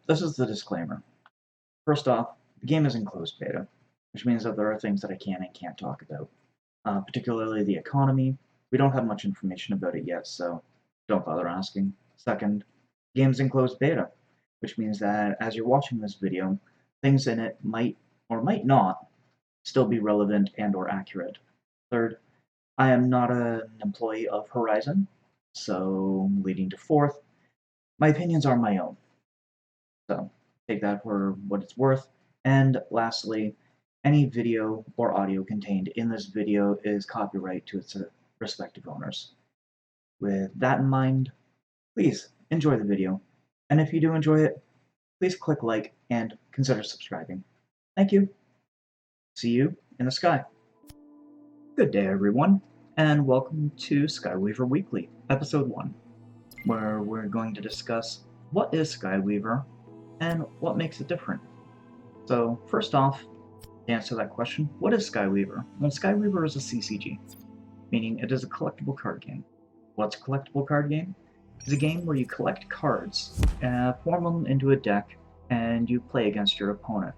this is the disclaimer. First off, the game is in closed beta, which means that there are things that I can and can't talk about, particularly the economy. We don't have much information about it yet, so don't bother asking. Second, the game's in closed beta, which means that as you're watching this video, things in it might or might not still be relevant and or accurate. Third, I am not an employee of Horizon, so leading to fourth, my opinions are my own. So take that for what it's worth. And lastly, any video or audio contained in this video is copyright to its respective owners. With that in mind, please enjoy the video. And if you do enjoy it, please click like and consider subscribing. Thank you. See you in the sky. Good day, everyone, and welcome to SkyWeaver Weekly, Episode 1, where we're going to discuss what is SkyWeaver and what makes it different. So, first off, to answer that question, what is SkyWeaver? Well, SkyWeaver is a CCG, meaning it is a collectible card game. What's a collectible card game? It's a game where you collect cards, form them into a deck, and you play against your opponent.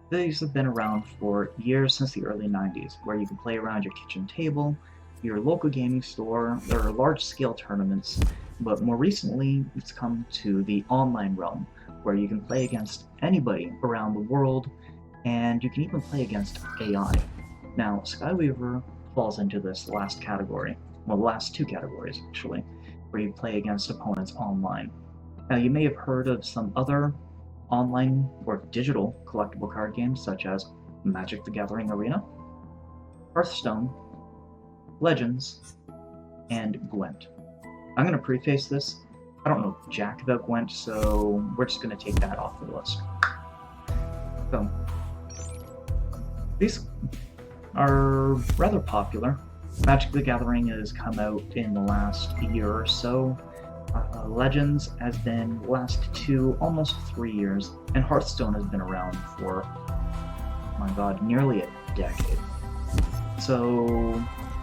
These have been around for years, since the early 90s, where you can play around your kitchen table, your local gaming store. There are large-scale tournaments, but more recently it's come to the online realm, where you can play against anybody around the world, and you can even play against AI. Now, SkyWeaver falls into this last category, well, the last two categories actually, where you play against opponents online. Now, you may have heard of some other online or digital collectible card games such as Magic the Gathering Arena, Hearthstone, Legends, and Gwent. I'm going to preface this. I don't know jack about Gwent, so we're just going to take that off the list. So, these are rather popular. Magic the Gathering has come out in the last year or so. Legends has been the last almost 3 years, and Hearthstone has been around for, oh my god, nearly a decade. So,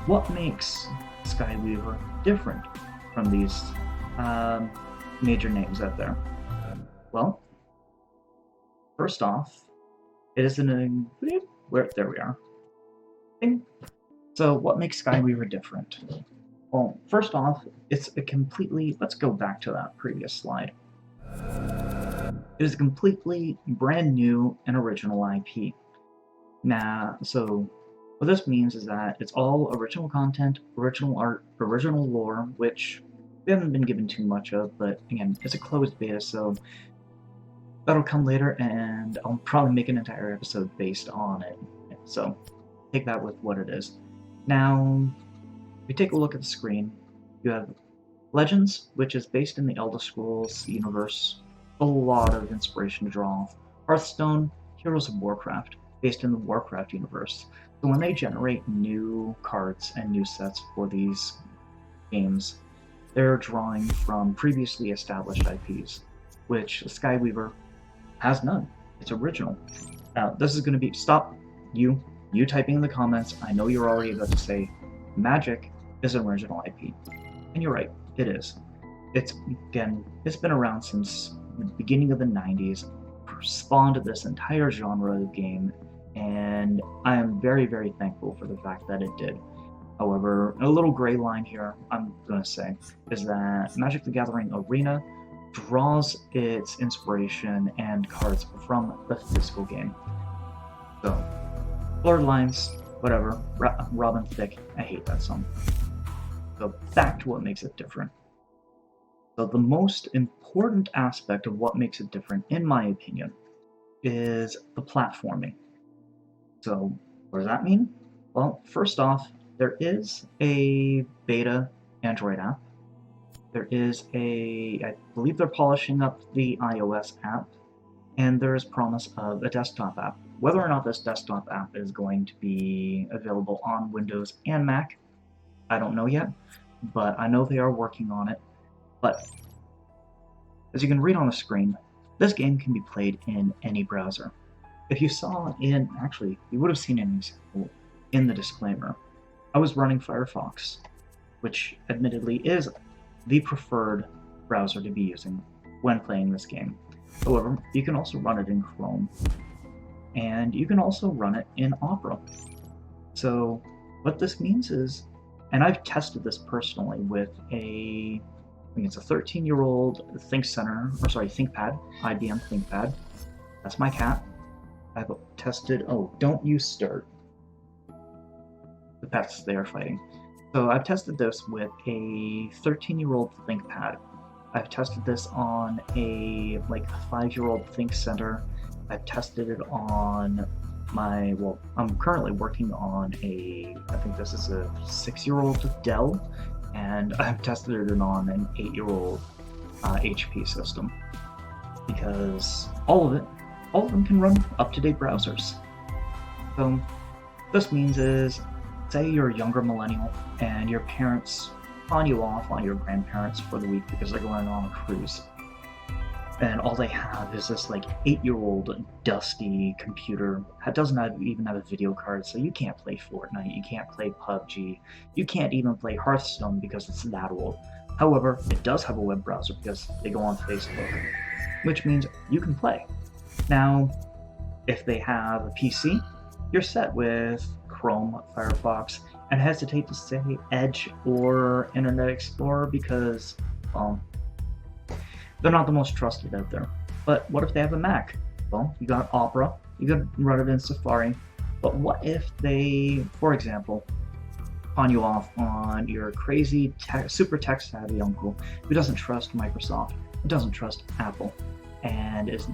what makes SkyWeaver different from these major names out there? Well, first off, it is there we are. So, what makes SkyWeaver different? Well, first off, it's a completely, let's go back to that previous slide. It is a completely brand new and original IP. Now, so what this means is that it's all original content, original art, original lore, which we haven't been given too much of, but again, it's a closed beta, so that'll come later, and I'll probably make an entire episode based on it. So take that with what it is. Now, if you take a look at the screen, you have Legends, which is based in the Elder Scrolls universe. A lot of inspiration to draw off. Hearthstone, Heroes of Warcraft, based in the Warcraft universe. So when they generate new cards and new sets for these games, they're drawing from previously established IPs, which SkyWeaver has none. It's original. Now, this is going to be, stop you typing in the comments. I know you're already about to say, Magic is an original IP. And you're right, it is. It's been around since the beginning of the 90s, spawned this entire genre of game, and I am very, very thankful for the fact that it did. However, a little gray line here, I'm going to say, is that Magic the Gathering Arena draws its inspiration and cards from the physical game. So, blurred lines, whatever, Robin Thicke, I hate that song. So back to what makes it different. So the most important aspect of what makes it different, in my opinion, is the platforming. So what does that mean? Well, first off, there is a beta Android app. There is I believe they're polishing up the iOS app, and there is promise of a desktop app. Whether or not this desktop app is going to be available on Windows and Mac, I don't know yet, but I know they are working on it. But as you can read on the screen, this game can be played in any browser. If you saw you would have seen an example in the disclaimer. I was running Firefox, which admittedly is the preferred browser to be using when playing this game. However, you can also run it in Chrome, and you can also run it in Opera. So what this means is, and I've tested this personally with I think it's a 13-year-old ThinkPad, IBM ThinkPad. That's my cat. I've tested, don't use start. The pets, they are fighting. So I've tested this with a 13-year-old ThinkPad. I've tested this on a 5-year-old ThinkCenter. I've tested it on I'm currently working on I think this is a 6-year-old Dell, and I've tested it on an 8-year-old HP system, because all of them can run up-to-date browsers. So this means is, say you're a younger millennial and your parents pawn you off on your grandparents for the week because they're going on a cruise, and all they have is this 8-year-old dusty computer that doesn't even have a video card, so you can't play Fortnite, you can't play PUBG, you can't even play Hearthstone because it's that old. However, it does have a web browser because they go on Facebook, which means you can play. Now, if they have a PC, you're set with Chrome, Firefox, and I hesitate to say Edge or Internet Explorer because, they're not the most trusted out there. But what if they have a Mac? Well, you got Opera, you can run it in Safari, but what if they, for example, pawn you off on your crazy, super tech-savvy uncle who doesn't trust Microsoft, who doesn't trust Apple, and is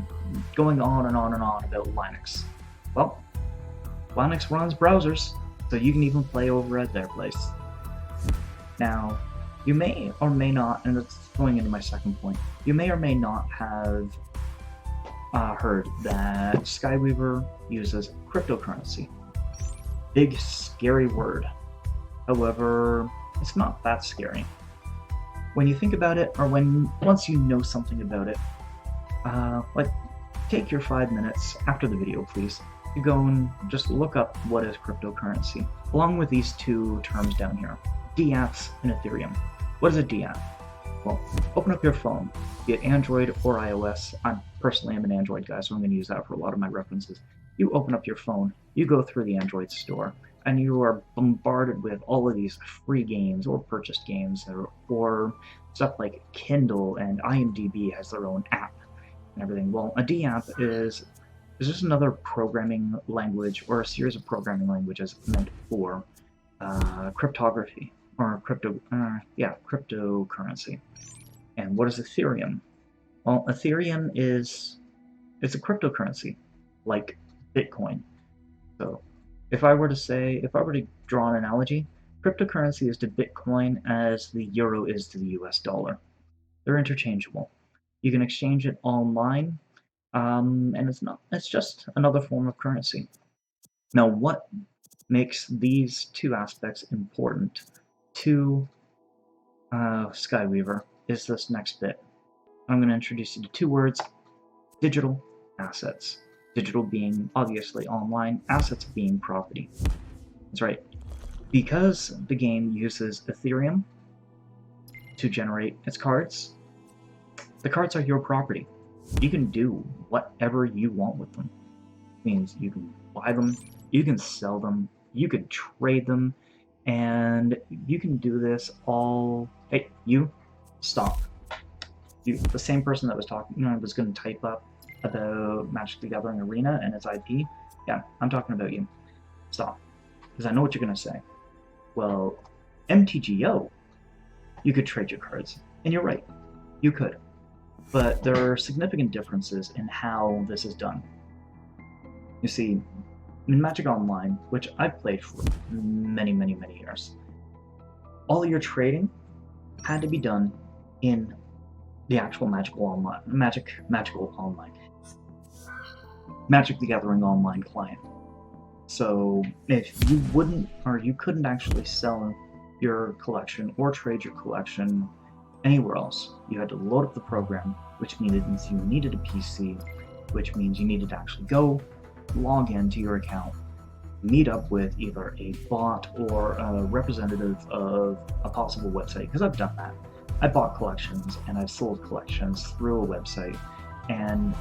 going on and on and on about Linux? Well, Linux runs browsers, so you can even play over at their place. Now, you may or may not, and that's going into my second point, you may or may not have heard that SkyWeaver uses cryptocurrency. Big, scary word. However, it's not that scary. When you think about it, or once you know something about it, take your 5 minutes after the video, please. You go and just look up what is cryptocurrency, along with these two terms down here, DApps and Ethereum. What is a DApp? Well, open up your phone, be it Android or iOS. I personally am an Android guy, so I'm going to use that for a lot of my references. You open up your phone, you go through the Android store, and you are bombarded with all of these free games or purchased games, or stuff like Kindle and IMDb has their own app and everything. Well, a DApp is just another programming language or a series of programming languages meant for cryptography or cryptocurrency. And what is Ethereum? Well, Ethereum it's a cryptocurrency like Bitcoin. So if I were to draw an analogy, cryptocurrency is to Bitcoin as the euro is to the US dollar. They're interchangeable. You can exchange it online, and it's just another form of currency. Now, what makes these two aspects important to SkyWeaver is this next bit. I'm going to introduce you to two words: digital assets. Digital being obviously online, assets being property. That's right. Because the game uses Ethereum to generate its cards, the cards are your property. You can do whatever you want with them. It means you can buy them, you can sell them, you can trade them, and you can do this all... Hey, you, stop. You, the same person that was talking, was going to type up about Magic the Gathering Arena and its IP. Yeah, I'm talking about you. Stop. Because I know what you're going to say. Well, MTGO, you could trade your cards. And you're right, you could. But there are significant differences in how this is done. You see, in Magic Online, which I've played for many, many, many years, all your trading had to be done in the actual Magic the Gathering Online client. So if you couldn't actually sell your collection or trade your collection anywhere else, you had to load up the program, which means you needed a PC, which means you needed to actually go log into your account, meet up with either a bot or a representative of a possible website, because I've done that. I bought collections and I've sold collections through a website, And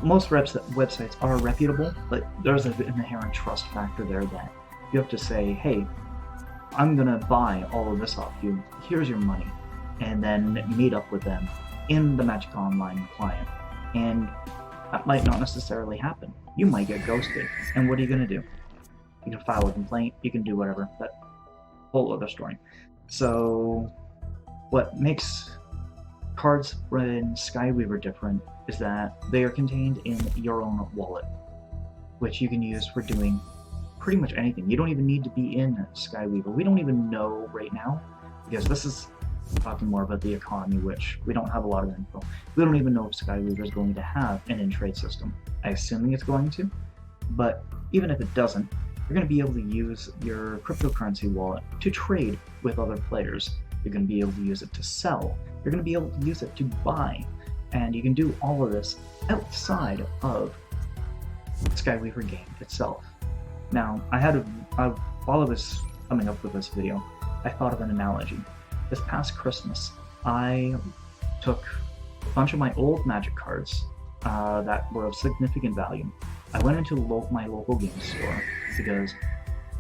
most websites are reputable, but there's an inherent trust factor there that you have to say, hey, I'm gonna buy all of this off you, here's your money, and then meet up with them in the Magic Online client. And that might not necessarily happen. You might get ghosted, and what are you gonna do? You can file a complaint, you can do whatever, that whole other story. So what makes cards in SkyWeaver different is that they are contained in your own wallet, which you can use for doing pretty much anything. You don't even need to be in SkyWeaver. We don't even know right now, because this is talking more about the economy, which we don't have a lot of info. We don't even know if SkyWeaver is going to have an in-trade system. I'm assuming it's going to, but even if it doesn't, you're going to be able to use your cryptocurrency wallet to trade with other players. You're going to be able to use it to sell. You're going to be able to use it to buy. And you can do all of this outside of SkyWeaver game itself. Now, while I was coming up with this video, I thought of an analogy. This past Christmas, I took a bunch of my old Magic cards that were of significant value. I went into my local game store because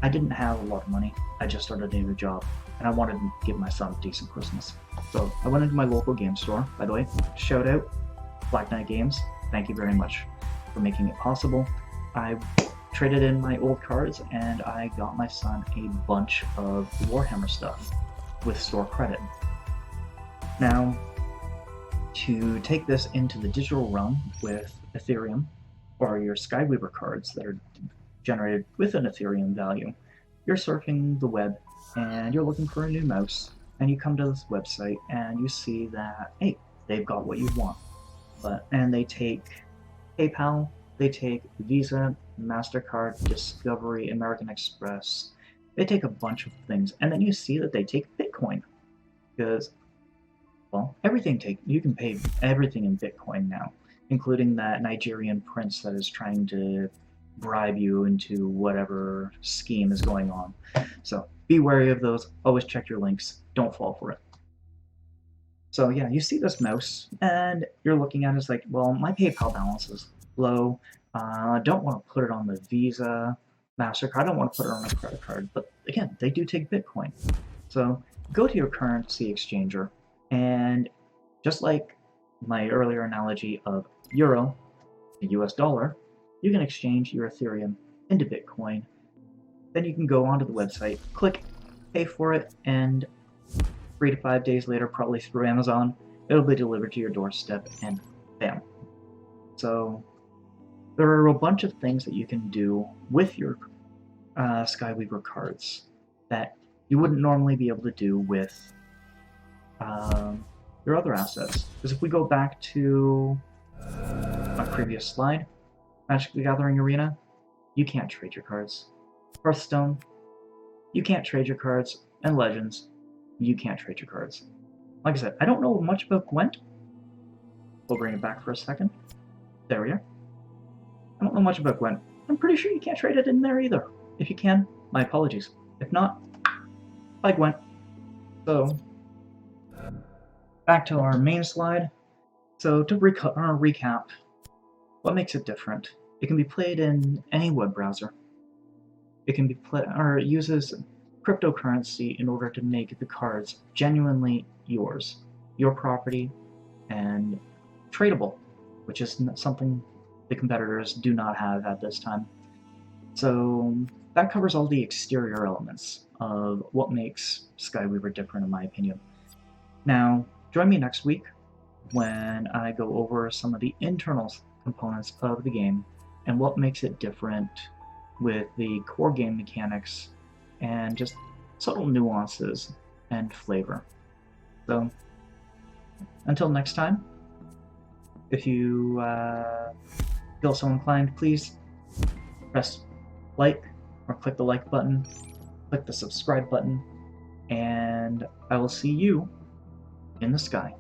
I didn't have a lot of money. I just started a new job, and I wanted to give my son a decent Christmas. So I went into my local game store. By the way, shout out Black Knight Games. Thank you very much for making it possible. I traded in my old cards, and I got my son a bunch of Warhammer stuff with store credit. Now, to take this into the digital realm with Ethereum, or your SkyWeaver cards that are generated with an Ethereum value, you're surfing the web and you're looking for a new mouse, and you come to this website and you see that, hey, they've got what you want. And they take PayPal, they take Visa, MasterCard, Discovery, American Express. They take a bunch of things, and then you see that they take Bitcoin, because, well, you can pay everything in Bitcoin now, including that Nigerian prince that is trying to bribe you into whatever scheme is going on. So be wary of those. Always check your links. Don't fall for it. So yeah, you see this mouse, and you're looking at it, it's like, well, my PayPal balance is low. I don't want to put it on the Visa, MasterCard. I don't want to put it on a credit card. But again, they do take Bitcoin. So go to your currency exchanger, and just like my earlier analogy of euro to US dollar, you can exchange your Ethereum into Bitcoin. Then you can go onto the website, click, pay for it, and 3 to 5 days later, probably through Amazon, it'll be delivered to your doorstep, and bam. So there are a bunch of things that you can do with your SkyWeaver cards that you wouldn't normally be able to do with your other assets. Because if we go back to my previous slide, Magic the Gathering Arena, you can't trade your cards. Hearthstone, you can't trade your cards. And Legends, you can't trade your cards. Like I said, I don't know much about Gwent. We'll bring it back for a second. There we are. I don't know much about Gwent. I'm pretty sure you can't trade it in there either. If you can, my apologies. If not, buy Gwent. So, back to our main slide. So to recap, what makes it different? It can be played in any web browser. It can be played, or it uses cryptocurrency in order to make the cards genuinely yours, your property, and tradable, which is something the competitors do not have at this time. So that covers all the exterior elements of what makes SkyWeaver different, in my opinion. Now, join me next week when I go over some of the internal components of the game and what makes it different with the core game mechanics and just subtle nuances and flavor. So, until next time, if you feel so inclined, please press like or click the like button, click the subscribe button, and I will see you in the sky.